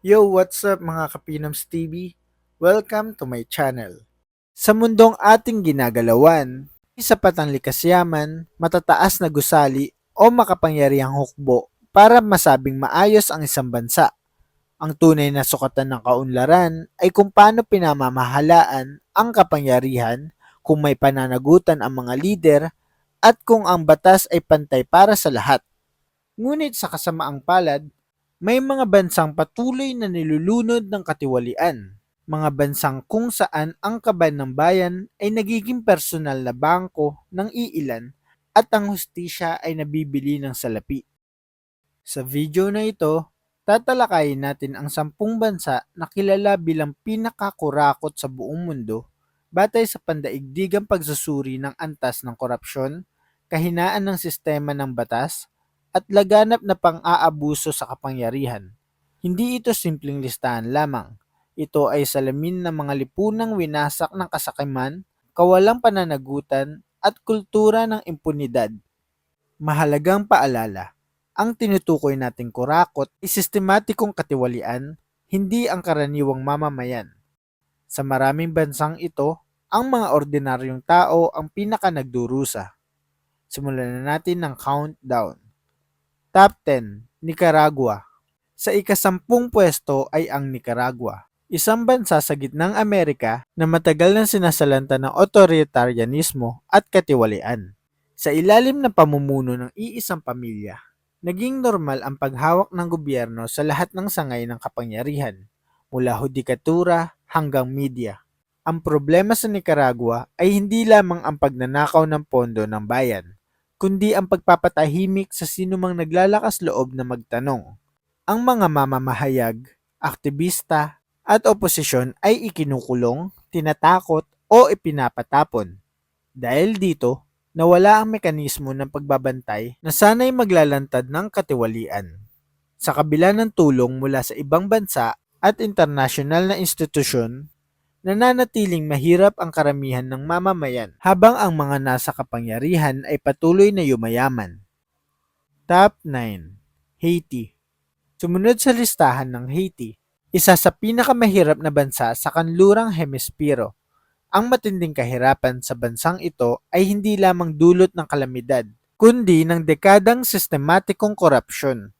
Yo, what's up mga Kapinoms TV? Welcome to my channel. Sa mundong ating ginagalawan, sapat ang likas yaman, matataas na gusali o makapangyarihang hukbo para masabing maayos ang isang bansa. Ang tunay na sukatan ng kaunlaran ay kung paano pinamamahalaan ang kapangyarihan, kung may pananagutan ang mga lider, at kung ang batas ay pantay para sa lahat. Ngunit sa kasamaang palad, may mga bansang patuloy na nilulunod ng katiwalian. Mga bansang kung saan ang kaban ng bayan ay nagiging personal na bangko ng iilan at ang hustisya ay nabibili ng salapi. Sa video na ito, tatalakayin natin ang 10 bansa na kilala bilang pinakakurakot sa buong mundo batay sa pandaigdigang pagsusuri ng antas ng korupsyon, kahinaan ng sistema ng batas, at laganap na pang-aabuso sa kapangyarihan. Hindi ito simpleng listahan lamang. Ito ay salamin ng mga lipunang winasak ng kasakiman, kawalang pananagutan, at kultura ng impunidad. Mahalagang paalala, ang tinutukoy nating kurakot ay sistematikong katiwalian, hindi ang karaniwang mamamayan. Sa maraming bansang ito, ang mga ordinaryong tao ang pinaka nagdurusa. Simulan na natin ng countdown. Top 10, Nicaragua. Sa ika-10 pwesto ay ang Nicaragua, isang bansa sa gitnang Amerika na matagal nang sinasalanta ng otoritarianismo at katiwalian. Sa ilalim ng pamumuno ng iisang pamilya, naging normal ang paghawak ng gobyerno sa lahat ng sangay ng kapangyarihan, mula hudikatura hanggang media. Ang problema sa Nicaragua ay hindi lamang ang pagnanakaw ng pondo ng bayan, kundi ang pagpapatahimik sa sinumang naglalakas loob na magtanong. Ang mga mamamahayag, aktivista, at oposisyon ay ikinukulong, tinatakot o ipinapatapon. Dahil dito, nawala ang mekanismo ng pagbabantay na sanay maglalantad ng katiwalian. Sa kabila ng tulong mula sa ibang bansa at internasyonal na institusyon, nananatiling mahirap ang karamihan ng mamamayan habang ang mga nasa kapangyarihan ay patuloy na yumayaman. Top 9. Haiti. Sumunod sa listahan ng Haiti, isa sa pinakamahirap na bansa sa kanlurang hemispero. Ang matinding kahirapan sa bansang ito ay hindi lamang dulot ng kalamidad, kundi ng dekadang sistematikong korupsyon.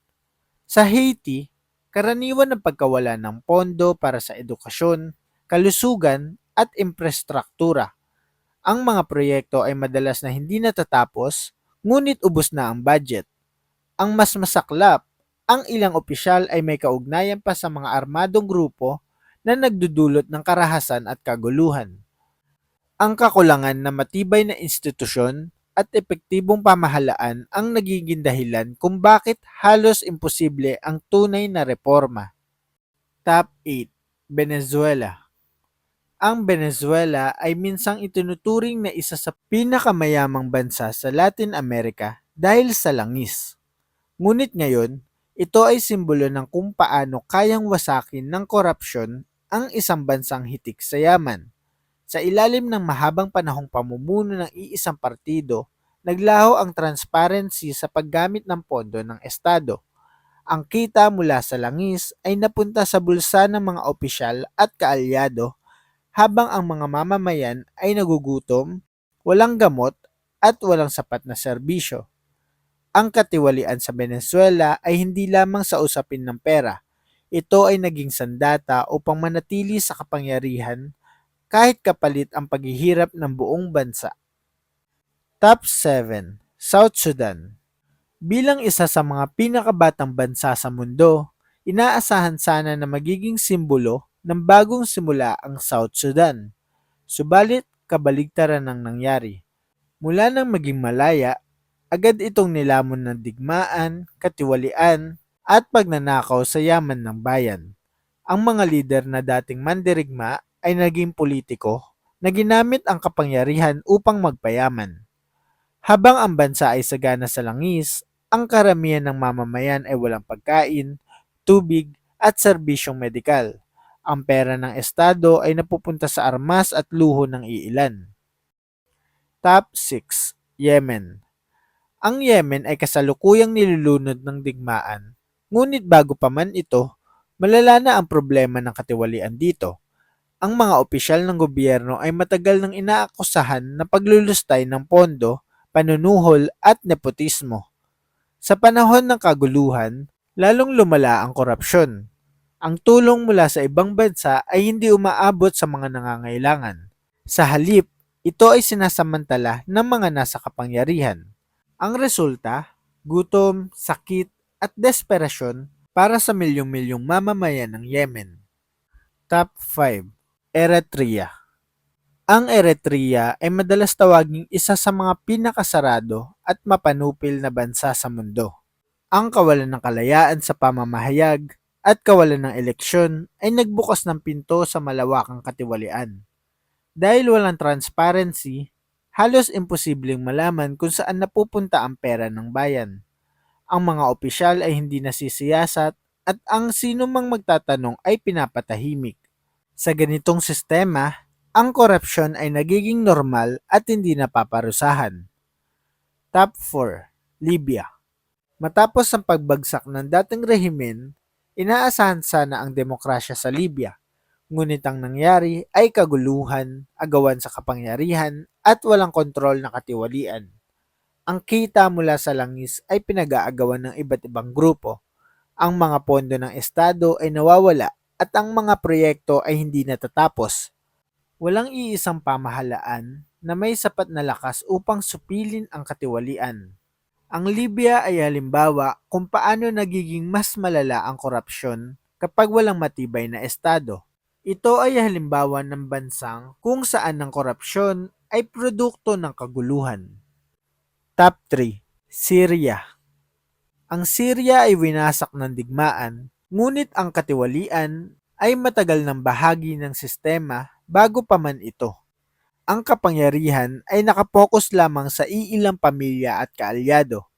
Sa Haiti, karaniwan ang pagkawala ng pondo para sa edukasyon, kalusugan at infrastruktura. Ang mga proyekto ay madalas na hindi natatapos, ngunit ubos na ang budget. Ang mas masaklap, ang ilang opisyal ay may kaugnayan pa sa mga armadong grupo na nagdudulot ng karahasan at kaguluhan. Ang kakulangan na matibay na institusyon at epektibong pamahalaan ang nagiging dahilan kung bakit halos imposible ang tunay na reforma. Top 8. Venezuela. Ang Venezuela ay minsang itinuturing na isa sa pinakamayamang bansa sa Latin America dahil sa langis. Ngunit ngayon, ito ay simbolo ng kung paano kayang wasakin ng korupsyon ang isang bansang hitik sa yaman. Sa ilalim ng mahabang panahong pamumuno ng iisang partido, naglaho ang transparency sa paggamit ng pondo ng Estado. Ang kita mula sa langis ay napunta sa bulsa ng mga opisyal at kaalyado habang ang mga mamamayan ay nagugutom, walang gamot at walang sapat na serbisyo. Ang katiwalian sa Venezuela ay hindi lamang sa usapin ng pera. Ito ay naging sandata upang manatili sa kapangyarihan kahit kapalit ang paghihirap ng buong bansa. Top 7. South Sudan. Bilang isa sa mga pinakabatang bansa sa mundo, inaasahan sana na magiging simbolo ng bagong simula ang South Sudan. Subalit, kabaligtaran ang nangyari. Mula nang maging malaya, agad itong nilamon ng digmaan, katiwalian, at pagnanakaw sa yaman ng bayan. Ang mga lider na dating mandirigma ay naging politiko na ginamit ang kapangyarihan upang magpayaman. Habang ang bansa ay sagana sa langis, ang karamihan ng mamamayan ay walang pagkain, tubig at serbisyong medikal. Ang pera ng estado ay napupunta sa armas at luho ng iilan. Top 6. Yemen. Ang Yemen ay kasalukuyang nilulunod ng digmaan, ngunit bago pa man ito, Malala na ang problema ng katiwalian dito. Ang mga opisyal ng gobyerno ay matagal nang inaakusahan na paglulustay ng pondo, panunuhol at nepotismo. Sa panahon ng kaguluhan, lalong lumala ang korupsyon. Ang tulong mula sa ibang bansa ay hindi umaabot sa mga nangangailangan. Sa halip, ito ay sinasamantala ng mga nasa kapangyarihan. Ang resulta, gutom, sakit at desperasyon para sa milyong-milyong mamamayan ng Yemen. Top 5. Eritrea. Ang Eritrea ay madalas tawaging isa sa mga pinakasarado at mapanupil na bansa sa mundo. Ang kawalan ng kalayaan sa pamamahayag at kawalan ng eleksyon ay nagbukas ng pinto sa malawakang katiwalian. Dahil walang transparency, halos imposibleng malaman kung saan napupunta ang pera ng bayan. Ang mga opisyal ay hindi nasisiyasat at ang sino mang magtatanong ay pinapatahimik. Sa ganitong sistema, ang korupsyon ay nagiging normal at hindi napaparusahan. Top 4. Libya. Matapos ang pagbagsak ng dating rehimen, inaasahan sana ang demokrasya sa Libya. Ngunit ang nangyari ay kaguluhan, agawan sa kapangyarihan at walang kontrol na katiwalian. Ang kita mula sa langis ay pinag-aagawan ng iba't ibang grupo. Ang mga pondo ng estado ay nawawala at ang mga proyekto ay hindi natatapos. Walang iisang pamahalaan na may sapat na lakas upang supilin ang katiwalian. Ang Libya ay halimbawa kung paano nagiging mas malala ang korupsyon kapag walang matibay na estado. Ito ay halimbawa ng bansang kung saan ang korupsyon ay produkto ng kaguluhan. Top 3. Syria. Ang Syria ay winasak ng digmaan, ngunit ang katiwalian ay matagal ng bahagi ng sistema bago pa man ito. Ang kapangyarihan ay nakapokus lamang sa iilang pamilya at kaalyado.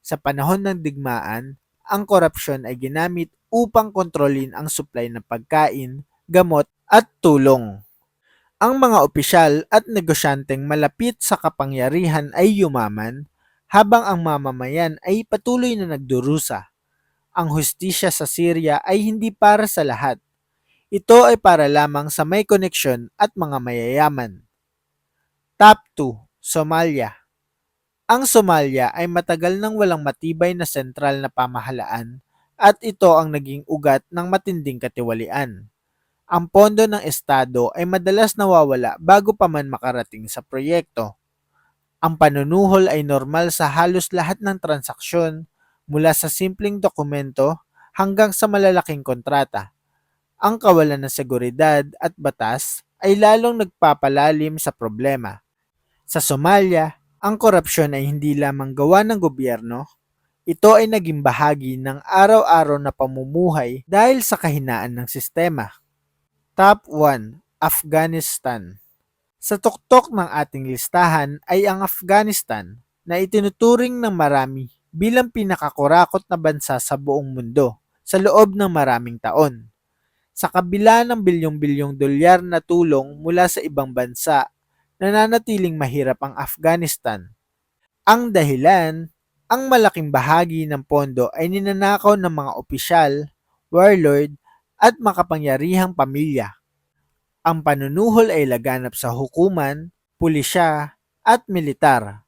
Sa panahon ng digmaan, ang korupsyon ay ginamit upang kontrolin ang supply ng pagkain, gamot at tulong. Ang mga opisyal at negosyanteng malapit sa kapangyarihan ay yumaman, habang ang mamamayan ay patuloy na nagdurusa. Ang hustisya sa Syria ay hindi para sa lahat. Ito ay para lamang sa may koneksyon at mga mayayaman. Top 2. Somalia. Ang Somalia ay matagal nang walang matibay na sentral na pamahalaan at ito ang naging ugat ng matinding katiwalian. Ang pondo ng estado ay madalas nawawala bago pa man makarating sa proyekto. Ang panunuhol ay normal sa halos lahat ng transaksyon, mula sa simpleng dokumento hanggang sa malalaking kontrata. Ang kawalan ng seguridad at batas ay lalong nagpapalalim sa problema. Sa Somalia, ang korupsyon ay hindi lamang gawa ng gobyerno, ito ay naging bahagi ng araw-araw na pamumuhay dahil sa kahinaan ng sistema. Top 1. Afghanistan. Sa tuktok ng ating listahan ay ang Afghanistan na itinuturing ng marami bilang pinakakurakot na bansa sa buong mundo sa loob ng maraming taon. Sa kabila ng bilyong-bilyong dolyar na tulong mula sa ibang bansa, nananatiling mahirap ang Afghanistan. Ang dahilan, ang malaking bahagi ng pondo ay ninanakaw ng mga opisyal, warlord at makapangyarihang pamilya. Ang panunuhol ay laganap sa hukuman, pulisya at militar.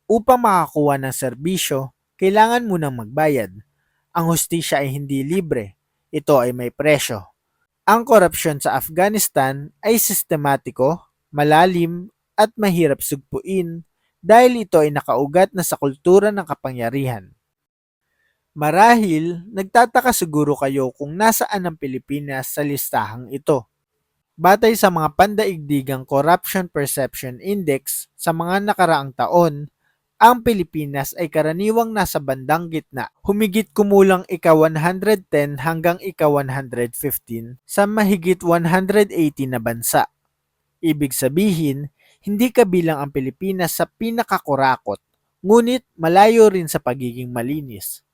Upang makakuha ng serbisyo, kailangan munang magbayad. Ang hustisya ay hindi libre. Ito ay may presyo. Ang korupsyon sa Afghanistan ay sistematiko, malalim at mahirap sugpuin dahil ito ay nakaugat na sa kultura ng kapangyarihan. Marahil, nagtataka siguro kayo kung nasaan ang Pilipinas sa listahang ito. Batay sa mga pandaigdigang Corruption Perception Index sa mga nakaraang taon, ang Pilipinas ay karaniwang nasa bandang gitna, humigit kumulang ika-110 hanggang ika-115 sa mahigit 180 na bansa. Ibig sabihin, hindi kabilang ang Pilipinas sa pinakakurakot, ngunit malayo rin sa pagiging malinis.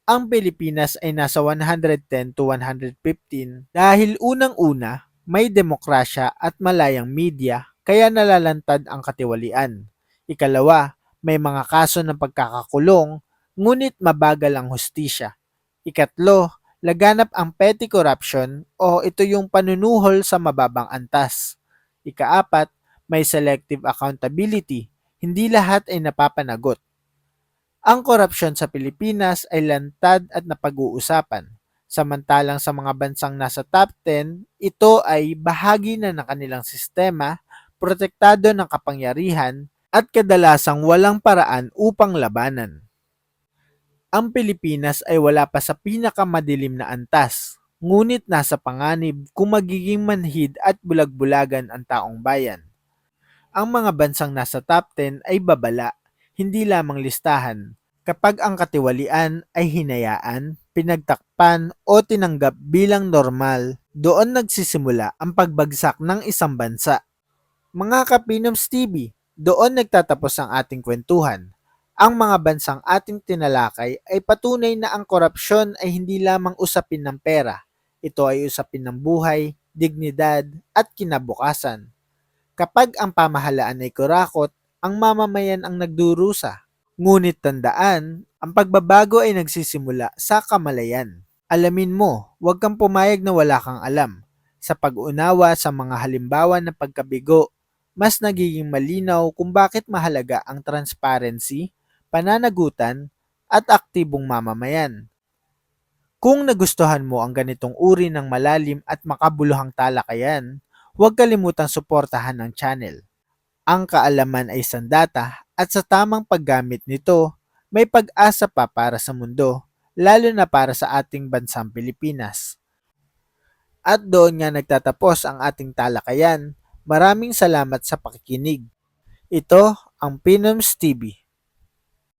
Ang Pilipinas ay nasa 110 to 115 dahil unang-una, may demokrasya at malayang media kaya nalalantad ang katiwalian. Ikalawa, may mga kaso ng pagkakakulong ngunit mabagal ang hustisya. Ikatlo, Laganap ang petty corruption o ito yung panunuhol sa mababang antas. Ikaapat, may selective accountability. Hindi lahat ay napapanagot. Ang korupsyon sa Pilipinas ay lantad at napag-uusapan. Samantalang sa mga bansang nasa top 10, ito ay bahagi na ng kanilang sistema, protektado ng kapangyarihan, at kadalasang walang paraan upang labanan. Ang Pilipinas ay wala pa sa pinakamadilim na antas, ngunit nasa panganib kung magiging manhid at bulag-bulagan ang taong bayan. Ang mga bansang nasa top 10 ay babala, hindi lamang listahan, kapag ang katiwalian ay hinayaan, pinagtakpan o tinanggap bilang normal. Doon nagsisimula ang pagbagsak ng isang bansa. Mga Kapinoms TV, doon nagtatapos ang ating kwentuhan. Ang mga bansang ating tinalakay ay patunay na ang korupsyon ay hindi lamang usapin ng pera. Ito ay usapin ng buhay, dignidad at kinabukasan. Kapag ang pamahalaan ay kurakot, ang mamamayan ang nagdurusa. Ngunit tandaan, ang pagbabago ay nagsisimula sa kamalayan. Alamin mo, huwag kang pumayag na wala kang alam. Sa pag-unawa sa mga halimbawa ng pagkabigo, mas nagiging malinaw kung bakit mahalaga ang transparency, pananagutan, at aktibong mamamayan. Kung nagustuhan mo ang ganitong uri ng malalim at makabuluhang talakayan, huwag kalimutang suportahan ang channel. Ang kaalaman ay sandata at sa tamang paggamit nito, may pag-asa pa para sa mundo, lalo na para sa ating bansang Pilipinas. At doon nga nagtatapos ang ating talakayan. Maraming salamat sa pakikinig. Ito ang Pinoms TV.